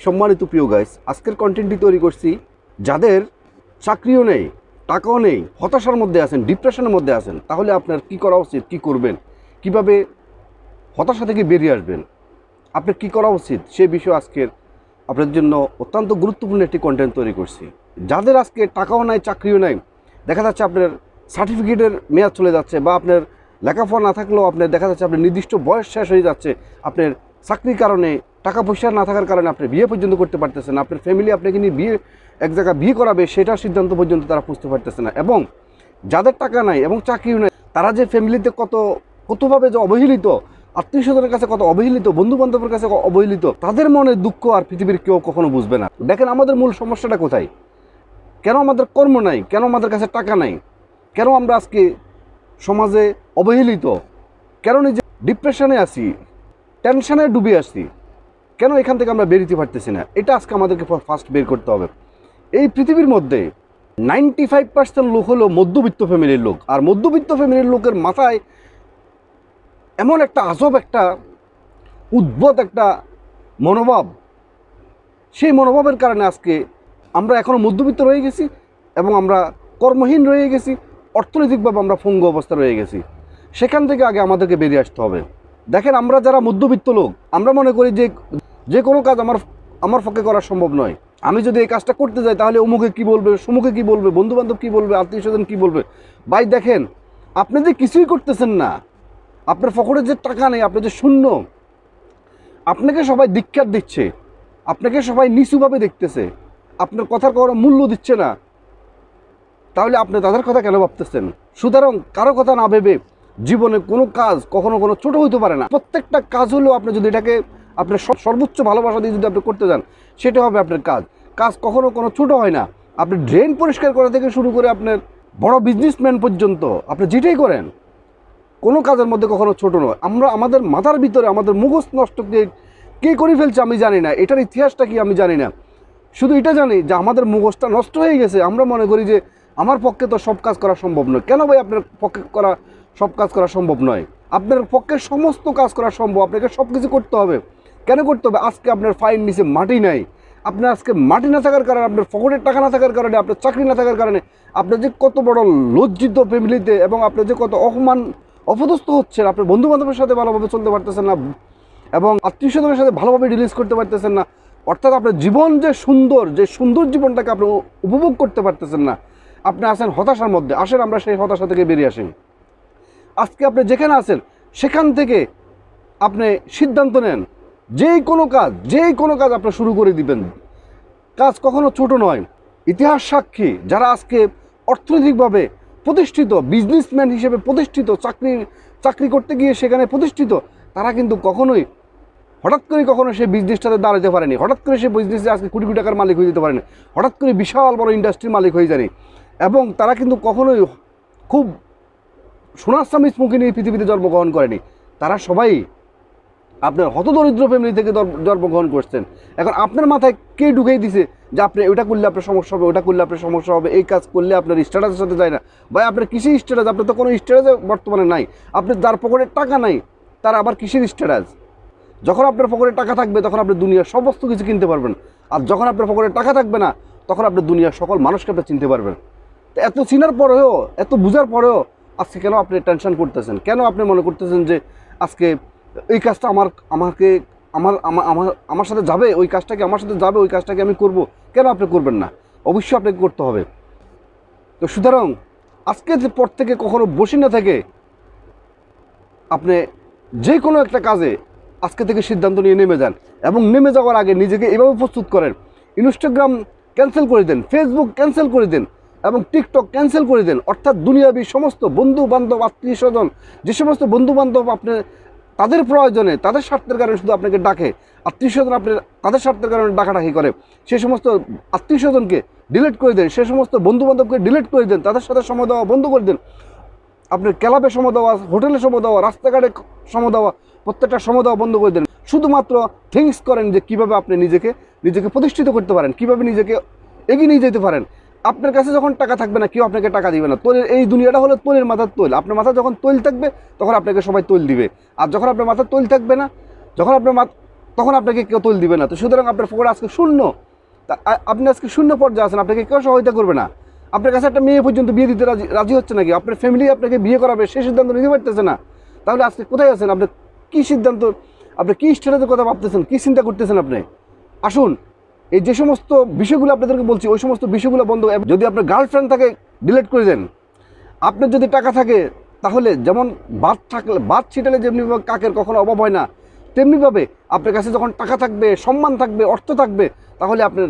সম্মানিত প্রিয় গাইস, আজকের কন্টেন্টটি তৈরি করছি যাদের চাকরিও নেই, টাকাও নেই, হতাশার মধ্যে আছেন, ডিপ্রেশনের মধ্যে আছেন। তাহলে আপনার কি করা উচিত, কি করবেন, কিভাবে হতাশা থেকে বেরিয়ে আসবেন, আপনার কি করা উচিত সেই বিষয়ে আজকের আপনাদের জন্য অত্যন্ত গুরুত্বপূর্ণ একটি কন্টেন্ট তৈরি করছি। যাদের আজকে টাকাও নাই, চাকরিও নাই, দেখা যাচ্ছে আপনার সার্টিফিকেটের মেয়াদ চলে যাচ্ছে, বা আপনার লেখাপড়া না থাকলেও আপনার দেখা যাচ্ছে আপনার নির্দিষ্ট বয়স শেষ হয়ে যাচ্ছে, আপনার চাকরির কারণে, টাকা পয়সা না থাকার কারণে আপনি বিয়ে পর্যন্ত করতে পারতেছেন না, আপনার ফ্যামিলি আপনাকে নিয়ে বিয়ে এক জায়গায় বিয়ে করাবে সেটার সিদ্ধান্ত পর্যন্ত তারা বুঝতে পারতেছে না। এবং যাদের টাকা নাই এবং চাকরিও নেই, তারা যে ফ্যামিলিতে কতভাবে যে অবহেলিত, আত্মীয় স্বজনের কাছে কত অবহেলিত, বন্ধু বান্ধবের কাছে অবহেলিত, তাদের মনে দুঃখ আর পৃথিবীর কেউ কখনো বুঝবে না। দেখেন আমাদের মূল সমস্যাটা কোথায়, কেন আমাদের কর্ম নাই, কেন আমাদের কাছে টাকা নাই, কেন আমরা আজকে সমাজে অবহেলিত, কেন নিজে ডিপ্রেশনে আছি, টেনশনে ডুবে আসছি, কেন এখান থেকে আমরা বেরোতে পারতেছি না, এটা আজকে আমাদেরকে ফার্স্ট বের করতে হবে। এই পৃথিবীর মধ্যে 95% লোক হলো মধ্যবিত্ত ফ্যামিলির লোক, আর মধ্যবিত্ত ফ্যামিলির লোকের মাথায় এমন একটা আজব, একটা উদ্ভট একটা মনোভাব, সেই মনোভাবের কারণে আজকে আমরা এখনও মধ্যবিত্ত রয়ে গেছি এবং আমরা কর্মহীন রয়ে গেছি, অর্থনৈতিকভাবে আমরা পঙ্গু অবস্থা রয়ে গেছি। সেখান থেকে আগে আমাদেরকে বেরিয়ে আসতে হবে। দেখেন আমরা যারা মধ্যবিত্ত লোক, আমরা মনে করি যে কোনো কাজ আমার পক্ষে করা সম্ভব নয়। আমি যদি এই কাজটা করতে যাই তাহলে অমুকে কী বলবে, সমুখে কী বলবে, বন্ধুবান্ধব কী বলবে, আত্মীয় স্বজন কী বলবে। ভাই দেখেন, আপনি যে কিছুই করতেছেন না, আপনার পকেটে যে টাকা নেই, আপনি যে শূন্য, আপনাকে সবাই ধিক্কার দিচ্ছে, আপনাকে সবাই নিচুভাবে দেখতেছে, আপনার কথার কোনো মূল্য দিচ্ছে না, তাহলে আপনি তাদের কথা কেন ভাবতেছেন? সুতরাং কারো কথা না ভেবে জীবনে কোনো কাজ কখনো কোনো ছোটো হইতে পারে না। প্রত্যেকটা কাজ হলেও আপনি যদি এটাকে আপনার সর্বোচ্চ ভালোবাসা দিয়ে যদি আপনি করতে যান, সেটা হবে আপনার কাজ। কাজ কখনো কোনো ছোটো হয় না। আপনি ড্রেন পরিষ্কার করা থেকে শুরু করে আপনার বড় বিজনেসম্যান পর্যন্ত আপনি যেটাই করেন, কোনো কাজের মধ্যে কখনো ছোটো নয়। আমরা আমাদের মাথার ভিতরে আমাদের মুখস্থ নষ্ট কে করে ফেলছে আমি জানি না, এটার ইতিহাসটা কি আমি জানি না। শুধু এটা জানি যে আমাদের মুখস্থটা নষ্ট হয়ে গেছে। আমরা মনে করি যে আমার পক্ষে তো সব কাজ করা সম্ভব নয়। কেন ভাই আপনার পক্ষে সব কাজ করা সম্ভব নয়? আপনার পক্ষে সমস্ত কাজ করা সম্ভব, আপনাকে সব কিছু করতে হবে। কেন করতে হবে? আজকে আপনার পায়ের নিচে মাটি নাই, আপনার আজকে মাটি না থাকার কারণে, আপনার পকেটের টাকা না থাকার কারণে, আপনার চাকরি না থাকার কারণে আপনার যে কত বড় লজ্জিত ফ্যামিলিতে, এবং আপনার যে কত অপদস্থ হচ্ছেন, আপনার বন্ধু বান্ধবের সাথে ভালোভাবে চলতে পারতেছেন না, এবং আত্মীয় স্বজনের সাথে ভালোভাবে রিলিজ করতে পারতেছেন না। অর্থাৎ আপনার জীবন যে সুন্দর জীবনটাকে আপনি উপভোগ করতে পারতেছেন না। আপনি আছেন হতাশার মধ্যে। আসেন আমরা সেই হতাশা থেকে বেরিয়ে আসেন। আজকে আপনি যেখানে আছেন সেখান থেকে আপনি সিদ্ধান্ত নেন, যেই কোনো কাজ আপনি শুরু করে দিবেন। কাজ কখনো ছোট নয়। ইতিহাস সাক্ষী, যারা আজকে অর্থনৈতিকভাবে প্রতিষ্ঠিত, বিজনেসম্যান হিসেবে প্রতিষ্ঠিত, চাকরি করতে গিয়ে সেখানে প্রতিষ্ঠিত, তারা কিন্তু হঠাৎ করে কখনো সেই বিজনেসটাতে দাঁড়াতে পারেনি, হঠাৎ করে সেই বিজনেসে আজকে কোটি কোটি টাকার মালিক হয়ে যেতে পারেনি, হঠাৎ করে বিশাল বড় ইন্ডাস্ট্রির মালিক হয়ে যায়নি। এবং তারা কিন্তু কখনোই খুব সোনার চামিচ মুখে নিয়ে পৃথিবীতে জন্মগ্রহণ করেনি। তারা সবাই আপনার হতদরিদ্র ফ্যামিলি থেকে জন্মগ্রহণ করছেন। এখন আপনার মাথায় কে ঢুকেই দিছে যে আপনি ওটা করলে আপনার সমস্যা হবে, ওটা করলে আপনার সমস্যা হবে, এই কাজ করলে আপনার স্ট্যাটাসের সাথে যায় না। ভাই আপনার কিসের স্ট্যাটাস? আপনার তো কোনো স্ট্যাটাসে বর্তমানে নাই। আপনি যার পকেটে টাকা নাই তার আবার কিসের স্ট্যাটাস? যখন আপনার পকেটে টাকা থাকবে তখন আপনি দুনিয়ার সমস্ত কিছু কিনতে পারবেন, আর যখন আপনার পকেটে টাকা থাকবে না তখন আপনি দুনিয়ার সকল মানুষকে আপনি চিনতে পারবেন। তো এত চিনার পরেও, এত বুঝার পরেও আজকে কেন আপনি টেনশন করতেছেন? কেন আপনি মনে করতেছেন যে আজকে এই কাজটা আমার সাথে যাবে, ওই কাজটাকে আমার সাথে যাবে, ওই কাজটাকে আমি করব? কেন আপনি করবেন না? অবশ্যই আপনাকে করতে হবে। তো সুতরাং আজকে পর থেকে কখনো বসে না থেকে আপনি যে কোনো একটা কাজে আজকে থেকে সিদ্ধান্ত নিয়ে নেমে যান, এবং নেমে যাওয়ার আগে নিজেকে এভাবে প্রস্তুত করেন, ইনস্টাগ্রাম ক্যান্সেল করে দেন, ফেসবুক ক্যান্সেল করে দেন, এবং টিকটক ক্যান্সেল করে দেন। অর্থাৎ দুনিয়াবি সমস্ত বন্ধু বান্ধব, আত্মীয় স্বজন, যে সমস্ত বন্ধু বান্ধব আপনি তাদের প্রয়োজনে, তাদের স্বার্থের কারণে শুধু আপনাকে ডাকে, আত্মীয় স্বজন আপনি তাদের স্বার্থের কারণে ডাকাডাকি করে, সেই সমস্ত আত্মীয় স্বজনকে ডিলিট করে দেন, সে সমস্ত বন্ধু বান্ধবকে ডিলিট করে দেন, তাদের সাথে সময় দেওয়া বন্ধ করে দেন। আপনার ক্লাবে সময় দেওয়া, হোটেলে সময় দেওয়া, রাস্তাঘাটে সময় দেওয়া, প্রত্যেকটা সময় দেওয়া বন্ধ করে দেন। শুধুমাত্র থিঙ্কস করেন যে কীভাবে আপনি নিজেকে প্রতিষ্ঠিত করতে পারেন, কীভাবে নিজেকে এগিয়ে নিয়ে যেতে পারেন। আপনার কাছে যখন টাকা থাকবে না, কেউ আপনাকে টাকা দিবে না। এই দুনিয়াটা হলো তৈলের মাথার তৈল। আপনার মাথা যখন তৈল থাকবে তখন আপনাকে সবাই তৈল দিবে, আর যখন আপনার মাথার তৈল থাকবে না, যখন আপনার তখন আপনাকে কেউ তৈল দিবে না। তো সুতরাং আপনার পকেট আজকে শূন্য। তা আপনি আজকে শূন্য পর্যায়ে আছেন, আপনাকে কেউ সহায়তা করবে না। আপনার কাছে একটা মেয়ে পর্যন্ত বিয়ে দিতে রাজি হচ্ছে নাকি, আপনার ফ্যামিলি আপনাকে বিয়ে করাবে সে সিদ্ধান্ত নিতে পারতেছে না। তাহলে আজকে কোথায় আছেন আপনি? কী সিদ্ধান্ত, আপনি কী স্ট্যাটাসের কথা ভাবতেছেন, কী চিন্তা করতেছেন আপনি? আসুন, এই যে সমস্ত বিষয়গুলো আপনাদেরকে বলছি ওই সমস্ত বিষয়গুলো বন্ধ। যদি আপনার গার্লফ্রেন্ড থাকে ডিলিট করে দেন। আপনার যদি টাকা থাকে তাহলে যেমন ভাত ছিটালে যেমনিভাবে কাকের কখনো অভাব হয় না, তেমনিভাবে আপনার কাছে যখন টাকা থাকবে, সম্মান থাকবে, অর্থ থাকবে, তাহলে আপনার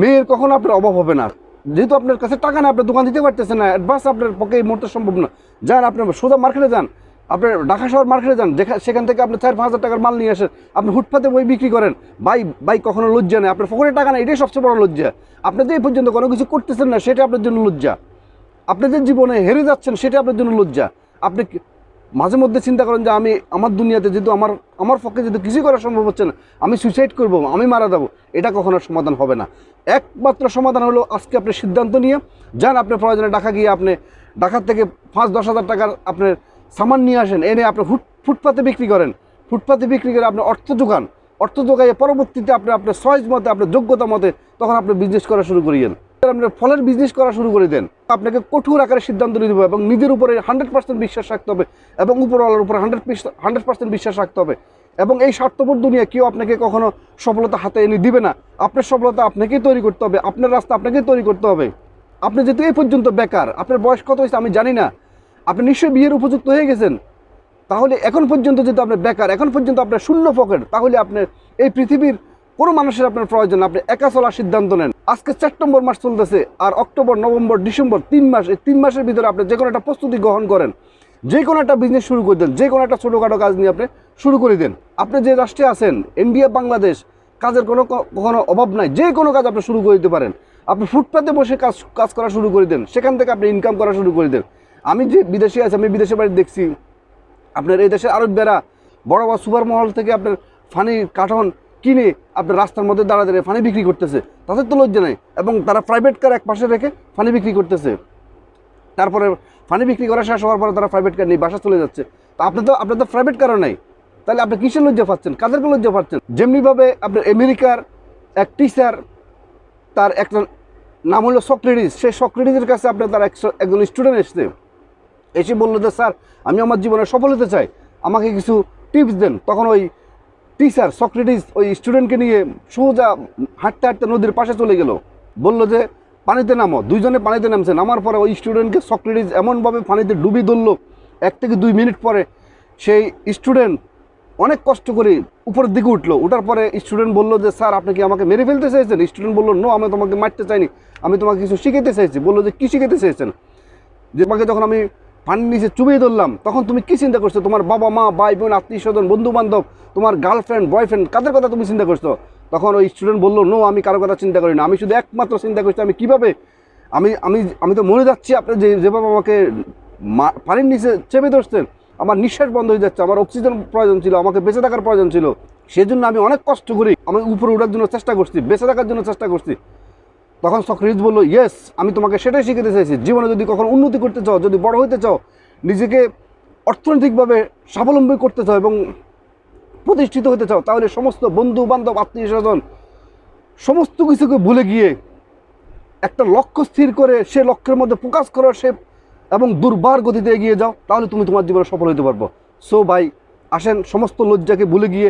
মেয়ের কখনো আপনার অভাব হবে না। যেহেতু আপনার কাছে টাকা না, আপনার দোকান দিতে পারতেছেন না, অ্যাডভান্স আপনার পক্ষে এই মুহূর্তে সম্ভব না। যান আপনার সোজা মার্কেটে যান, আপনার ঢাকা শহর মার্কেটে যান, সেখান থেকে আপনি 4-5 হাজার টাকার মাল নিয়ে আসেন, আপনি ফুটপাতে বই বিক্রি করেন। ভাই কখনো লজ্জা নেই, আপনার পকেটে টাকা নেই, এটাই সবচেয়ে বড় লজ্জা। আপনি যে এই পর্যন্ত কোনো কিছু করতেছেন না সেটা আপনার জন্য লজ্জা। আপনি যে জীবনে হেরে যাচ্ছেন সেটা আপনার জন্য লজ্জা। আপনি মাঝে মধ্যে চিন্তা করেন যে আমি আমার দুনিয়াতে যেহেতু আমার পক্ষে যেহেতু কিছু করা সম্ভব হচ্ছে না, আমি সুইসাইড করব, আমি মারা যাবো, এটা কখনো সমাধান হবে না। একমাত্র সমাধান হলো আজকে আপনি সিদ্ধান্ত নিয়ে যান, আপনি প্রয়োজনে ঢাকা গিয়ে আপনি ঢাকার থেকে 5-10 হাজার টাকার আপনার সামান নিয়ে আসেন, এনে আপনি ফুটপাতে বিক্রি করেন। ফুটপাতে বিক্রি করে আপনি অর্থ যোগাইয়ে পরবর্তীতে আপনার চয়েস মতে, আপনার যোগ্যতা মতে তখন আপনি বিজনেস করা শুরু করিয়েন। আপনার ফলের বিজনেস করা শুরু করে দেন। আপনাকে কঠোর আকারে সিদ্ধান্ত নিতে হবে এবং নিজের উপরে 100% বিশ্বাস রাখতে হবে এবং উপরওয়ালার উপরে 100% বিশ্বাস রাখতে হবে। এবং এই স্বার্থপর দুনিয়া কেউ আপনাকে কখনো সফলতা হাতে এনে দিবে না। আপনার সফলতা আপনাকেই তৈরি করতে হবে, আপনার রাস্তা আপনাকেই তৈরি করতে হবে। আপনি যেহেতু এই পর্যন্ত বেকার, আপনার বয়স কত হয়েছে আমি জানি না, আপনি নিশ্চয়ই বিয়ের উপযুক্ত হয়ে গেছেন। তাহলে এখন পর্যন্ত যেহেতু আপনি বেকার, এখন পর্যন্ত আপনার শূন্য পকেট, তাহলে আপনার এই পৃথিবীর কোনো মানুষের আপনার প্রয়োজন, আপনি একা চলার সিদ্ধান্ত নেন। আজকে সেপ্টেম্বর মাস চলতেছে, আর অক্টোবর, নভেম্বর, ডিসেম্বর 3 মাস, এই 3 মাসের ভিতরে আপনি যে কোনো একটা প্রস্তুতি গ্রহণ করেন, যে কোনো একটা বিজনেস শুরু করে দেন, যে কোনো একটা ছোটোখাটো কাজ নিয়ে আপনি শুরু করে দেন। আপনি যে রাষ্ট্রে আছেন, ইন্ডিয়া, বাংলাদেশ, কাজের কখনো অভাব নাই, যে কোনো কাজ আপনি শুরু করে দিতে পারেন। আপনি ফুটপাতে বসে কাজ করা শুরু করে দেন, সেখান থেকে আপনি ইনকাম করা শুরু করে দেন। আমি যে বিদেশে আছি, আমি বিদেশে বাড়ি দেখছি, আপনার এই দেশের আরবরা বড় বড় সুপার মহল থেকে আপনার ফানির কার্টন কিনে আপনার রাস্তার মধ্যে দাঁড়িয়ে ফানি বিক্রি করতেছে, তাদের তো লজ্জা নেই। এবং তারা প্রাইভেট কার এক পাশে রেখে ফানি বিক্রি করতেছে, তারপরে ফানি বিক্রি করা শেষ হওয়ার পরে তারা প্রাইভেট কার নিয়ে বাসা চলে যাচ্ছে। তো আপনার তো প্রাইভেট কারও নেই, তাহলে আপনি কিসের লজ্জা পাচ্ছেন, কাদেরকে লজ্জা পাচ্ছেন? যেমনিভাবে আপনার আমেরিকার এক টিচার, তার একটা নাম হলো সক্রেটিস, সেই সক্রেটিসের কাছে আপনার তার একজন স্টুডেন্ট এসে বললো যে স্যার, আমি আমার জীবনে সফল হতে চাই, আমাকে কিছু টিপস দেন। তখন ওই টিচার সক্রেটিস ওই স্টুডেন্টকে নিয়ে সোজা হাঁটতে হাঁটতে নদীর পাশে চলে গেল, বলল যে পানিতে নামো। দুইজনে পানিতে নামছে, নামার পরে ওই স্টুডেন্টকে সক্রেটিস এমনভাবে পানিতে ডুবিয়ে ধরলো, 1 থেকে 2 মিনিট পরে সেই স্টুডেন্ট অনেক কষ্ট করে উপরের দিকে উঠলো। উঠার পরে স্টুডেন্ট বললো যে স্যার, আপনি কি আমাকে মেরে ফেলতে চাইছেন? স্টুডেন্ট বললো নো, আমি তোমাকে মারতে চাইনি, আমি তোমাকে কিছু শিখাতে চাইছি। বললো যে কী শিখাতে চাইছেন? যে তোমাকে যখন আমি পানির নিচে চুবিয়ে ধরলাম তখন তুমি কি চিন্তা করছো? তোমার বাবা মা, ভাই বোন, আত্মীয় স্বজন, বন্ধু বান্ধব, তোমার গার্লফ্রেন্ড, বয়ফ্রেন্ড, কাদের কথা তুমি চিন্তা করছো? তখন ওই স্টুডেন্ট বললো নো, আমি কারো কথা চিন্তা করি না, আমি শুধু একমাত্র চিন্তা করছি আমি কীভাবে আমি তো মরে যাচ্ছি, আপনি যেভাবে আমাকে পানির নিচে চেপে ধরছেন, আমার নিঃশ্বাস বন্ধ হয়ে যাচ্ছে, আমার অক্সিজেন প্রয়োজন ছিল, আমাকে বেঁচে থাকার প্রয়োজন ছিল, সেজন্য আমি অনেক কষ্ট করি, আমি উপরে ওঠার জন্য চেষ্টা করছি, বেঁচে থাকার জন্য চেষ্টা করছি। তখন সক্রেটিস বললো ইয়েস, আমি তোমাকে সেটাই শিখাতে চাইছি। জীবনে যদি কখনো উন্নতি করতে চাও, যদি বড় হইতে চাও, নিজেকে অর্থনৈতিকভাবে স্বাবলম্বী করতে চাও এবং প্রতিষ্ঠিত হতে চাও, তাহলে সমস্ত বন্ধু বান্ধব, আত্মীয় স্বজন, সমস্ত কিছুকে ভুলে গিয়ে একটা লক্ষ্য স্থির করে সে লক্ষ্যের মধ্যে ফোকাস করো এবং দুর্বার গতিতে এগিয়ে যাও, তাহলে তুমি তোমার জীবনে সফল হতে পারবো। সো ভাই, আসেন সমস্ত লজ্জাকে ভুলে গিয়ে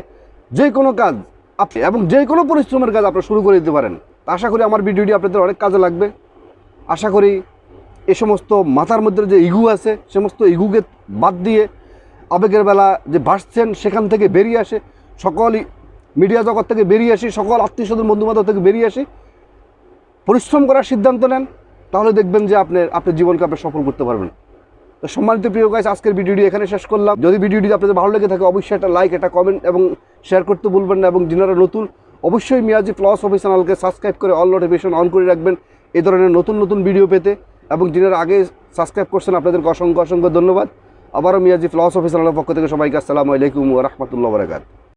যে কোনো কাজ আপনি এবং যে কোনো পরিশ্রমের কাজ আপনারা শুরু করে দিতে পারেন। আশা করি আমার ভিডিওটি আপনাদের অনেক কাজে লাগবে। আশা করি এ সমস্ত মাথার মধ্যে যে ইগু আছে, সমস্ত ইগুকে বাদ দিয়ে আবেগের বেলা যে ভাসছেন সেখান থেকে বেরিয়ে আসে, সকলই মিডিয়া জগৎ থেকে বেরিয়ে আসি, সকল আত্মীয় স্বজন বন্ধুবান্ধব থেকে বেরিয়ে আসি, পরিশ্রম করার সিদ্ধান্ত নেন, তাহলে দেখবেন যে আপনার জীবনকে আপনি সফল করতে পারবেন। তো সম্মানিত প্রিয় গাইস, আজকের ভিডিওটি এখানে শেষ করলাম। যদি ভিডিওটি আপনাদের ভালো লেগে থাকে অবশ্যই একটা লাইক, একটা কমেন্ট এবং শেয়ার করতে ভুলবেন না। এবং যারা নতুন, অবশ্যই মিয়াজি ফিলসফি চ্যানেলকে সাবস্ক্রাইব করে অল নোটিফিকেশন অন করে রাখবেন এই ধরনের নতুন নতুন ভিডিও পেতে। এবং যারা আগে সাবস্ক্রাইব করছেন আপনাদেরকে অসংখ্য ধন্যবাদ। আবারও মিয়াজি ফিলসফি চ্যানেলের পক্ষ থেকে সবাইকে আসসালামু আলাইকুম ওয়া রাহমাতুল্লাহি ওয়া বারাকাতুহু।